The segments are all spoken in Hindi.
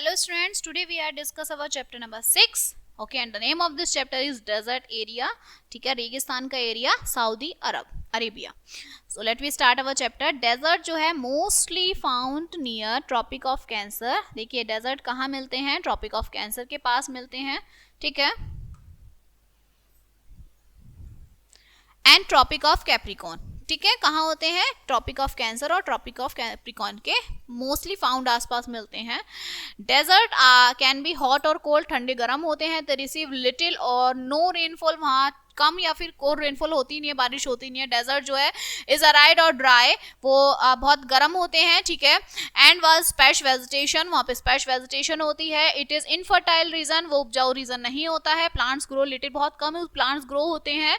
Hello students, today we are discuss our chapter number 6. Okay, and the name of this chapter is desert area. ठीक है, रेगिस्तान का area Saudi Arabia. So let me start our chapter. Desert जो है mostly found near Tropic of Cancer. देखिए desert कहाँ मिलते हैं? Tropic of Cancer के पास मिलते हैं. ठीक है, एंड ट्रॉपिक ऑफ कैप्रिकॉन. ठीक है, कहाँ होते हैं? ट्रॉपिक ऑफ कैंसर और ट्रॉपिक ऑफ कैप्रिकॉन के मोस्टली फाउंड आसपास मिलते हैं. डेजर्ट कैन बी हॉट और कोल्ड, ठंडे गर्म होते हैं. दे रिसीव लिटिल और नो रेनफॉल, वहाँ कम या फिर कोई रेनफॉल होती नहीं है, बारिश होती नहीं है. डेजर्ट जो है इज अराइड और ड्राई, वो बहुत गर्म होते हैं. ठीक है, एंड वाज स्पैश वेजिटेशन, वहाँ पे स्पैश वेजिटेशन होती है. इट इज इनफर्टाइल रीजन, वो उपजाऊ रीजन नहीं होता है. प्लांट्स ग्रो लिटिल, बहुत कम प्लांट्स ग्रो होते हैं.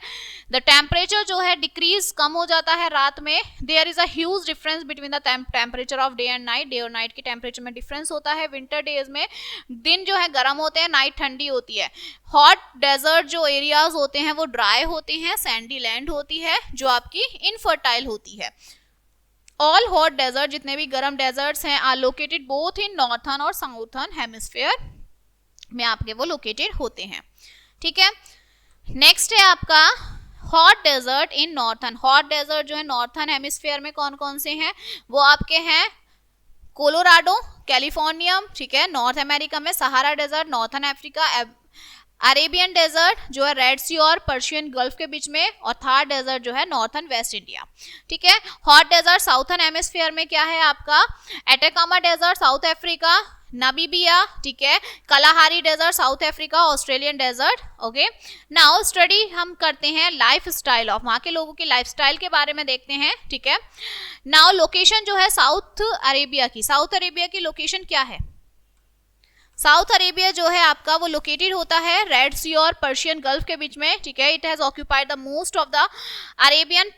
द टेम्परेचर जो है डिक्रीज, कम हो जाता है रात में. There is a huge difference between the temperature of day and night. Day और नाइट के टेम्परेचर में डिफरेंस होता है. विंटर डेज में दिन जो है गर्म होते हैं, नाइट ठंडी होती है. हॉट डेजर्ट जो एरियाज होते हैं वो ड्राई होते हैं. सैंडी लैंड होती है जो आपकी इनफर्टाइल होती है. ऑल हॉट डेजर्ट, जितने भी गर्म डेजर्ट्स हैं, are located both in northern और साउथर्न हेमिस्फीयर में आपके वो लोकेटेड होते हैं. ठीक है, नेक्स्ट है आपका hot desert in northern. Hot desert जो है नॉर्थर्न हेमिस्फीयर में कौन कौन से हैं? वो आपके हैं कोलोराडो, कैलिफोर्निया. ठीक है, नॉर्थ अमेरिका में Sahara desert, northern Africa, Arabian desert जो है रेड सी और पर्शियन गल्फ के बीच में, और थार डेजर्ट जो है नॉर्थर्न वेस्ट इंडिया. ठीक है, हॉट डेजर्ट साउथर्न हेमिस्फीयर में क्या है आपका? Atacama desert South Africa, Namibia. ठीक है, Kalahari desert South Africa, Australian desert. Okay, now study हम करते हैं लाइफ स्टाइल ऑफ, वहाँ के लोगों की लाइफ स्टाइल के बारे में देखते हैं. ठीक है, नाउ लोकेशन जो है साउथ अरेबिया की, साउथ अरेबिया की लोकेशन क्या है? साउथ अरेबिया जो है आपका वो लोकेटेड होता है रेड सी और पर्शियन गल्फ के बीच में. ठीक है, it has occupied the most of the Arabian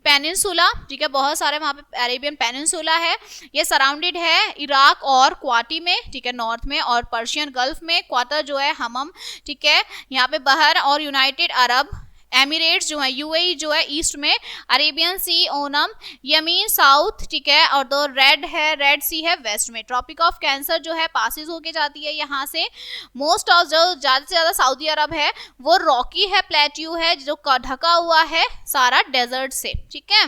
peninsula. ठीक है, बहुत सारे वहाँ पे अरेबियन पेनिनसुला है. ये सराउंडेड है इराक और क्वाटी में. ठीक है, नॉर्थ में, और पर्शियन गल्फ में. क्वाटर जो है हमम. ठीक है, यहाँ पे बहर और यूनाइटेड अरब एमिरेट्स जो है, यूएई जो है ईस्ट में, अरेबियन सी, ओनम, यमीन साउथ. ठीक है, और दो रेड है, रेड सी है वेस्ट में. ट्रॉपिक ऑफ कैंसर जो है पासिस होके जाती है यहाँ से. मोस्ट ऑफ जो ज़्यादा से ज़्यादा सऊदी अरब है वो रॉकी है, प्लेट्यू है, जो ढका हुआ है सारा डेजर्ट से. ठीक है,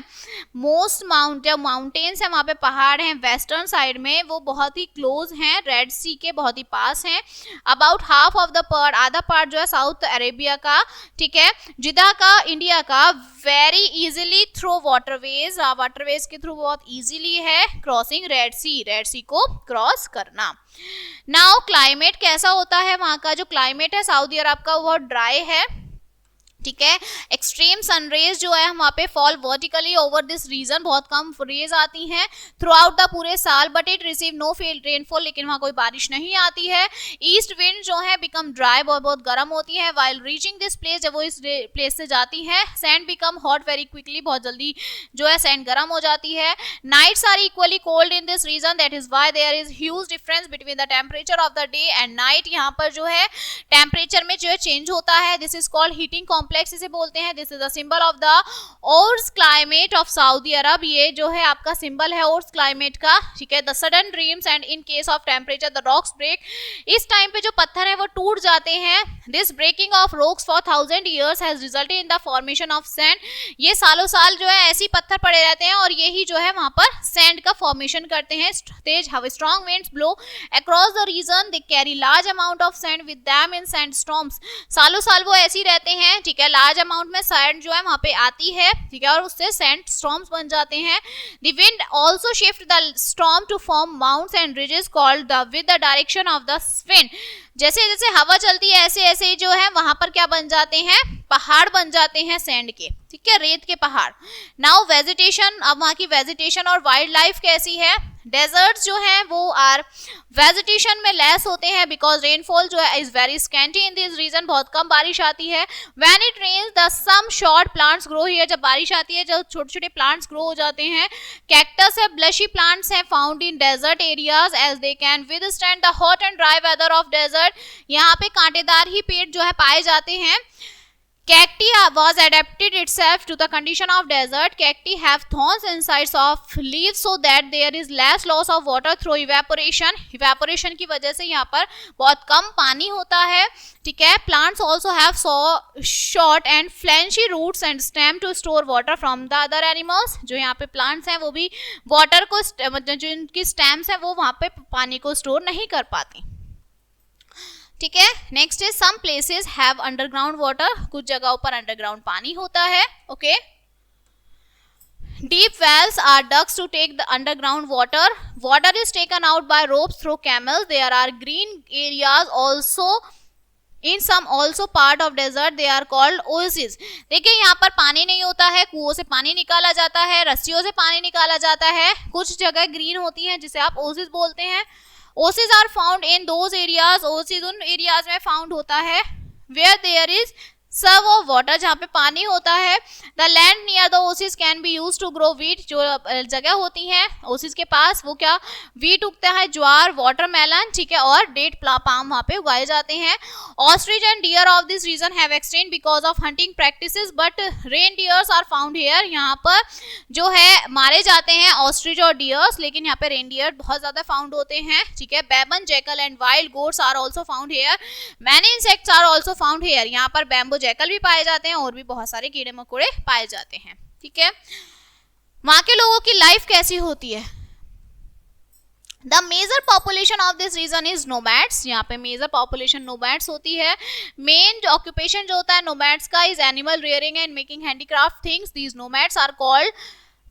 मोस्ट माउंटेन्स है वहाँ पे, पहाड़ हैं वेस्टर्न साइड में, वो बहुत ही क्लोज हैं रेड सी के, बहुत ही पास हैं. About half of the part, आधा पार्ट जो है साउथ अरेबिया का. ठीक है, जिदा का, इंडिया का, very easily through waterways, waterways के थ्रू बहुत इजीली है क्रॉसिंग रेड सी को क्रॉस करना. नाउ क्लाइमेट कैसा होता है वहाँ का? जो क्लाइमेट है सऊदी अरब का वो ड्राई है. ठीक है, एक्सट्रीम सनरेज जो है वहाँ पे fall vertically over this region, बहुत कम रेज आती हैं थ्रू आउट द पूरे साल. But it receive no rainfall, लेकिन वहाँ कोई बारिश नहीं आती है. ईस्ट विंड जो है बिकम ड्राई, बहुत गर्म होती है. वाइल रीचिंग दिस प्लेस, जब वो इस प्लेस से जाती है, sand become hot very quickly, बहुत जल्दी जो है सैंड गर्म हो जाती है. Nights are equally cold in this region, that is why there is huge difference between the temperature of the day and night. यहाँ पर जो है टेम्परेचर में जो है चेंज होता है. This is called heating complex इसे बोलते हैं. This is the symbol of the harsh climate of Saudi Arab. ये जो है आपका सिंबल है ओर्स क्लाइमेट का. ठीक है, the sudden dreams and in case of temperature the rocks break. इस टाइम पे जो पत्थर है वो टूट जाते हैं. This breaking of rocks for 1000 years has resulted in the formation of sand. ये सालों साल जो है ऐसी पत्थर पड़े रहते हैं और यही जो है वहां पर सैंड का फॉर्मेशन करते हैं. तेज हवा, strong winds blow across the region, they carry large amount of sand with them in sand storms. सालों साल वो ऐसी रहते हैं. ठीक है, लार्ज अमाउंट में सैंड जो है वहां पे आती है. ठीक है, और उससे सैंड स्टॉर्म्स बन जाते हैं. The wind also shift the storm to form mounts and ridges called the with the direction of the wind. जैसे जैसे हवा चलती है ऐसे ऐसे जो है वहां पर क्या बन जाते हैं? पहाड़ बन जाते हैं सैंड के. ठीक है, रेत के पहाड़. नाउ वेजिटेशन, अब वहाँ की वेजिटेशन और वाइल्ड लाइफ कैसी है? डेजर्ट्स जो हैं वो आर वेजिटेशन में लेस होते हैं बिकॉज रेनफॉल जो है is very scanty in this region, बहुत कम बारिश आती है. When it rains the some short plants grow here, जब बारिश आती है जब छोटे छोटे प्लांट्स ग्रो हो जाते हैं. कैक्टस है, ब्लशी प्लांट्स हैं found in desert areas as they can withstand the hot and dry weather of desert. यहाँ पे कांटेदार ही पेड़ जो है पाए जाते हैं. Cacti was adapted itself to the condition of desert. Cacti have thorns inside of leaves so that there is less loss of water through evaporation. Evaporation की वजह से यहाँ पर बहुत कम पानी होता है, ठीक है. Plants also have short and fleshy roots and stem to store water from the other animals. जो यहाँ पे plants हैं वो भी water को, जो इनकी stems हैं वो वहाँ पे पानी को store नहीं कर पाती, ठीक है. Next is some places have underground water. कुछ जगहों पर अंडरग्राउंड पानी होता है. Okay. Deep wells are dugs to take the underground water. Water is taken out by ropes through camels. There are green areas also in some also part of desert. They are called oasis. देखिए यहाँ पर पानी नहीं होता है, कुओं से पानी निकाला जाता है, रस्सियों से पानी निकाला जाता है. कुछ जगह ग्रीन होती है जिसे आप ओसिस बोलते हैं. Oasis are found in those areas. Oasis उन एरियाज में फाउंड होता है where there is serve of water, जहाँ पे पानी होता है. The land near the oasis can be use to grow wheat. जो जगह होती है ओसिस के पास वो क्या वीट उगता है, ज्वार, वाटरमेलन, ठीक है, और डेट पाम वहाँ पे उगाए जाते हैं. Ostrich and deer of this region have extend because of hunting practices but reindeers are found here. यहाँ पर जो है मारे जाते हैं ऑस्ट्रिच और डियर्स, लेकिन यहाँ पे रेन डियर बहुत ज्यादा फाउंड होते हैं, ठीक है. Baboon, jackal and wild goats are also found here. Many insects are also found here. यहाँ पर बैम्बो जैकल भी पाए जाते हैं और भी बहुत सारे कीड़े मकोड़े पाए जाते हैं, ठीक है. वहां के लोगों की लाइफ कैसी होती है? The major population of this region is nomads. यहाँ पे मेजर पॉपुलेशन नोमैड्स होती है. मेन ऑक्यूपेशन जो होता है नोमैड्स का is animal rearing and making handicraft things. These nomads are called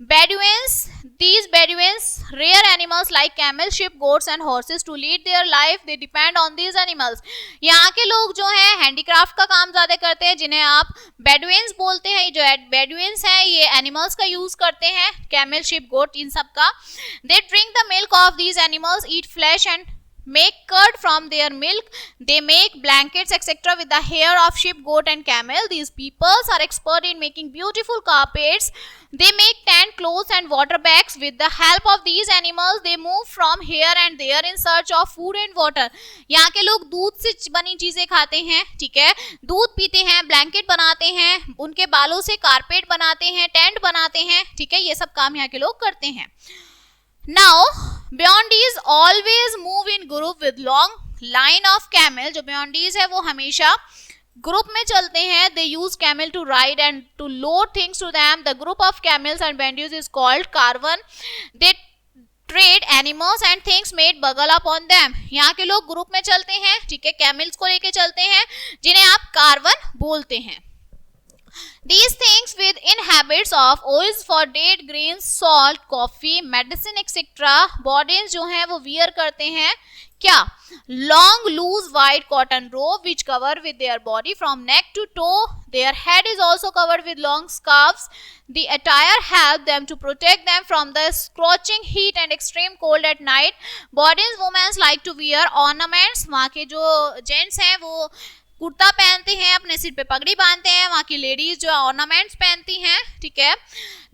Bedouins. These Bedouins rear animals like camel, sheep, goats and horses to lead their life. They depend on these animals. यहाँ के लोग जो हैं हैंडीक्राफ्ट का काम ज्यादा करते हैं, जिन्हें आप Bedouins बोलते हैं. जो Bedouins हैं ये एनिमल्स का यूज करते हैं, कैमल, शिप, गोट, इन सब का. They drink the milk of these animals, eat flesh and make curd from their milk. They make blankets etc. with the hair of sheep, goat and camel. These peoples are expert in making beautiful carpets. They make tent, clothes and water bags. With the help of these animals, they move from here and there in search of food and water. यहाँ के लोग दूध से बनी चीजें खाते हैं, ठीक है, दूध पीते हैं, ब्लैंकेट बनाते हैं, उनके बालों से कारपेट बनाते हैं, टेंट बनाते हैं, ठीक है, ये सब काम यहाँ के लोग करते हैं. Now, Biondees always move in group with long line of camel. जो Biondees है वो हमेशा ग्रुप में चलते हैं. They use camel to ride and to load things to them. The group of camels and Biondees is called caravan. They trade animals and things made buckle up on them. यहाँ के लोग ग्रुप में चलते हैं, ठीक है, कैमल्स को लेके चलते हैं, जिन्हें आप कारवन बोलते हैं. These things with inhabits of oils for date, grains, salt, coffee, medicine etc. Bodies जो हैं वो wear करते हैं क्या? Long loose white cotton robe which cover with their body from neck to toe. Their head is also covered with long scarves. The attire help them to protect them from the scorching heat and extreme cold at night. Bodies women like to wear ornaments. वहाँ के जो जेंट्स हैं वो कुर्ता पहनते हैं, अपने सिर पे पगड़ी बांधते हैं. वहाँ की लेडीज जो ऑर्नामेंट्स पहनती हैं, ठीक है.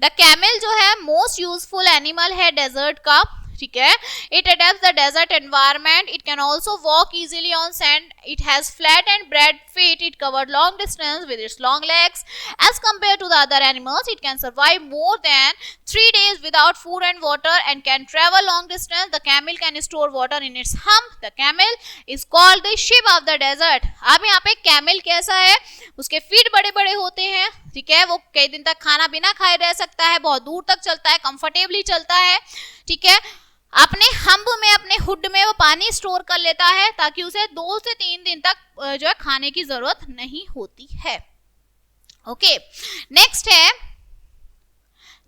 द कैमल जो है मोस्ट यूजफुल एनिमल है डेजर्ट का, ठीक है. It adepts the desert environment. It can also walk easily on sand. It has flat and broad feet. It covered long distance with its long legs. As compare to the other animals it can survive more than 3 days without food and water and can travel long distance. The camel can store water in its hump. The camel is called the sheep of the desert. अब यहाँ पे कैमल कैसा है, उसके फीट बड़े बड़े होते हैं, ठीक है, वो कई दिन तक खाना बिना खाए रह सकता है, बहुत दूर तक चलता है, कंफर्टेबली चलता है, ठीक है. अपने हम्ब में, अपने हुड में वो पानी स्टोर कर लेता है ताकि उसे 2 से 3 दिन तक जो है खाने की जरूरत नहीं होती है. ओके, नेक्स्ट है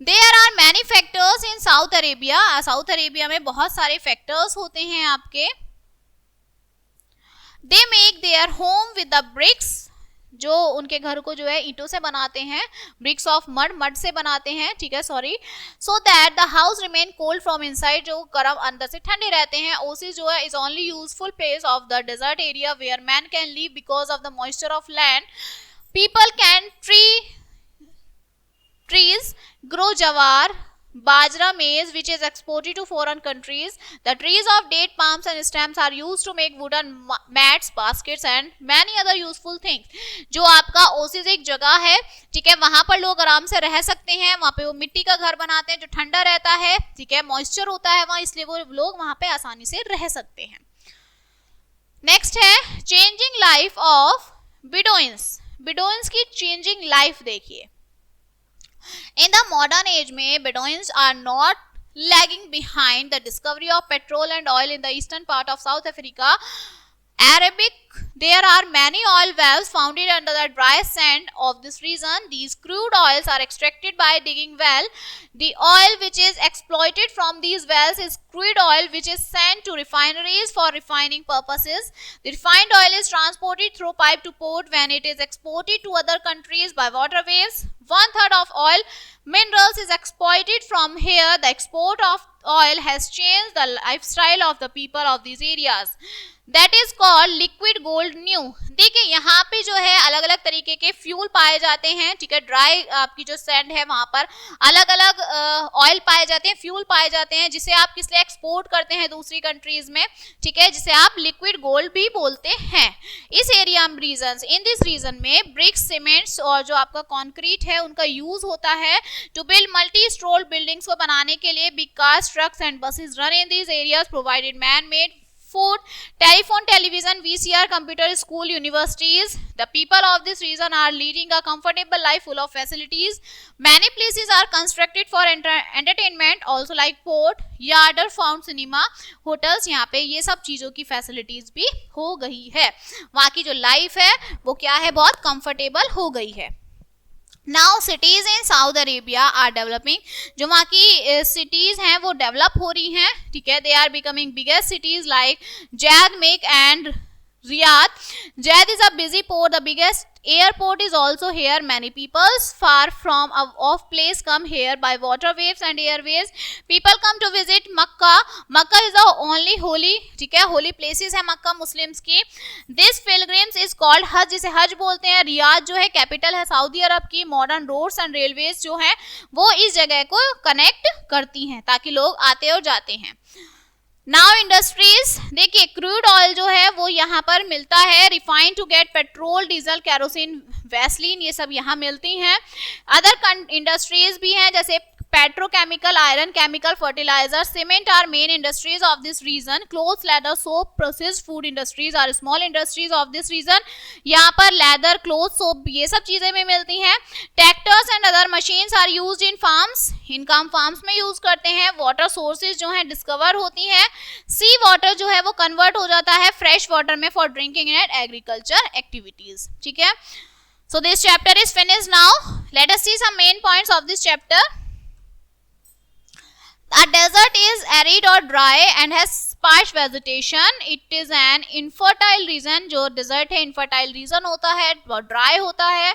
There are many factors in South Arabia. South Arabia में बहुत सारे फैक्टर्स होते हैं आपके. They make their home with the bricks. जो उनके घर को जो है ईंटों से बनाते हैं, bricks of mud, मड से बनाते हैं, ठीक है, sorry. So that the house remain cold from inside. जो गर्म अंदर से ठंडे रहते हैं. ओसिस जो है is only useful place of the desert area where man can live because of the moisture of land. People can trees grow jawar, bajra, maize, which is exported to foreign countries. The trees of date palms and stems are used to make wooden mats, baskets and many other useful things. जो आपका ओसिस एक जगह है, ठीक है, वहां पर लोग आराम से रह सकते हैं, वहां पे वो मिट्टी का घर बनाते हैं जो ठंडा रहता है, ठीक है, मॉइस्चर होता है वहां, इसलिए वो लोग वहां पे आसानी से रह सकते हैं. नेक्स्ट है चेंजिंग लाइफ ऑफ बिडोइंस. बिडोइंस की चेंजिंग लाइफ देखिए. In the modern age में Bedouins are not lagging behind the discovery of petrol and oil in the eastern part of South Africa. Arabic, there are many oil wells found under the dry sand of this region. These crude oils are extracted by digging well. The oil which is exploited from these wells is crude oil which is sent to refineries for refining purposes. The refined oil is transported through pipe to port when it is exported to other countries by waterways. 1/3 of oil minerals is exported from here. The export of oil has changed the lifestyle of the people of these areas. That is called liquid gold new. देखिए यहाँ पे जो है अलग अलग तरीके के फ्यूल पाए जाते हैं, ठीक है, ड्राई आपकी जो सैंड है वहां पर अलग अलग ऑयल पाए जाते हैं, फ्यूल पाए जाते हैं, जिसे आप किस लिए एक्सपोर्ट करते हैं दूसरी कंट्रीज में, ठीक है, जिसे आप लिक्विड गोल्ड भी बोलते हैं. इस एरिया में रीजन, इन दिस रीजन में ब्रिक्स, सीमेंट्स और जो आपका कॉन्क्रीट है उनका यूज होता है to build multi store buildings को बनाने के लिए. Big cars, trucks and buses run in this areas, provided man made food, telephone, television, VCR, computer, school, universities. The people of this region are leading a comfortable life full of facilities. Many places are constructed for entertainment, also like port, yard, found cinema, hotels. यहाँ पे ये सब चीज़ों की facilities भी हो गई है. वहाँ की जो life है वो क्या है, बहुत comfortable हो गई है. Now cities in Saudi Arabia are developing. जो वहाँ की cities हैं वो develop हो रही हैं, ठीक है, they are becoming biggest cities like Jeddah and Riyadh. Jeddah is a busy port. The biggest airport is also here. Many people far from off place come here by waterways and airways. People come to visit Makkah. Makkah is the only holy, ठीक है, holy places है मक्का मुस्लिम्स की. This pilgrims is called हज, जिसे हज बोलते हैं. रियाद जो है कैपिटल है सऊदी अरब की. मॉडर्न रोड्स एंड रेलवेज जो है वो इस जगह को कनेक्ट करती हैं ताकि लोग आते और जाते हैं. नाउ इंडस्ट्रीज, देखिए क्रूड ऑयल जो है वो यहाँ पर मिलता है. Refine to get petrol, diesel, kerosene, vaseline, ये सब यहाँ मिलती हैं. अदर इंडस्ट्रीज भी हैं जैसे petrochemical, iron, chemical, fertiliser, cement are main industries of this region. Cloth, leather, soap, processed food industries are small industries of this region. यहाँ पर लेदर, क्लोथ, सोप, ये सब चीजें भी मिलती हैं. Tractors and other machines are used in farms, इनका हम फार्म्स में यूज करते हैं. वाटर सोर्सेज जो है डिस्कवर होती हैं. सी वाटर जो है वो कन्वर्ट हो जाता है फ्रेश वाटर में for drinking and agriculture activities, ठीक है. So this chapter is finished. Now let us see some main points of this chapter. A desert is arid or dry and has sparse vegetation. It is an infertile region. जो desert है infertile region होता है, बहुत dry होता है.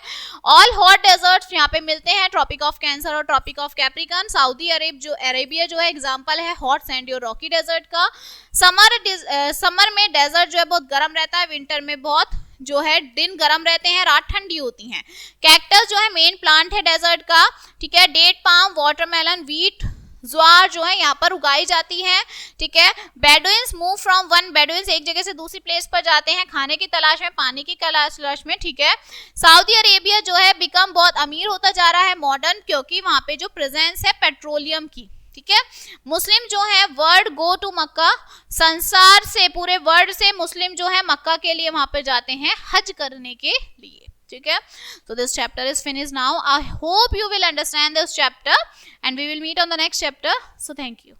All hot deserts यहाँ पे मिलते हैं, Tropic of Cancer और Tropic of Capricorn. Saudi Arabia जो है एग्जाम्पल है हॉट सैंडी और रॉकी डेजर्ट का. समर में डेजर्ट जो है बहुत गर्म रहता है, विंटर में बहुत जो है दिन गर्म रहते हैं, रात ठंडी होती हैं. कैक्टस जो है मेन प्लांट है डेजर्ट का, ठीक है. डेट पाम, वाटरमेलन, वीट, ज्वार जो है यहाँ पर उगाई जाती है, ठीक है. बेडुइन्स मूव फ्रॉम वन, बेडुइन्स एक जगह से दूसरी प्लेस पर जाते हैं खाने की तलाश में, पानी की तलाश में, ठीक है. सऊदी अरेबिया जो है बिकम बहुत अमीर होता जा रहा है मॉडर्न, क्योंकि वहाँ पे जो प्रेजेंस है पेट्रोलियम की, ठीक है. मुस्लिम जो है वर्ल्ड गो टू मक्का, संसार से पूरे वर्ल्ड से मुस्लिम जो है मक्का के लिए वहाँ पे जाते हैं हज करने के लिए, ठीक है. So this chapter is finished now. I hope you will understand this chapter and we will meet on the next chapter. So thank you.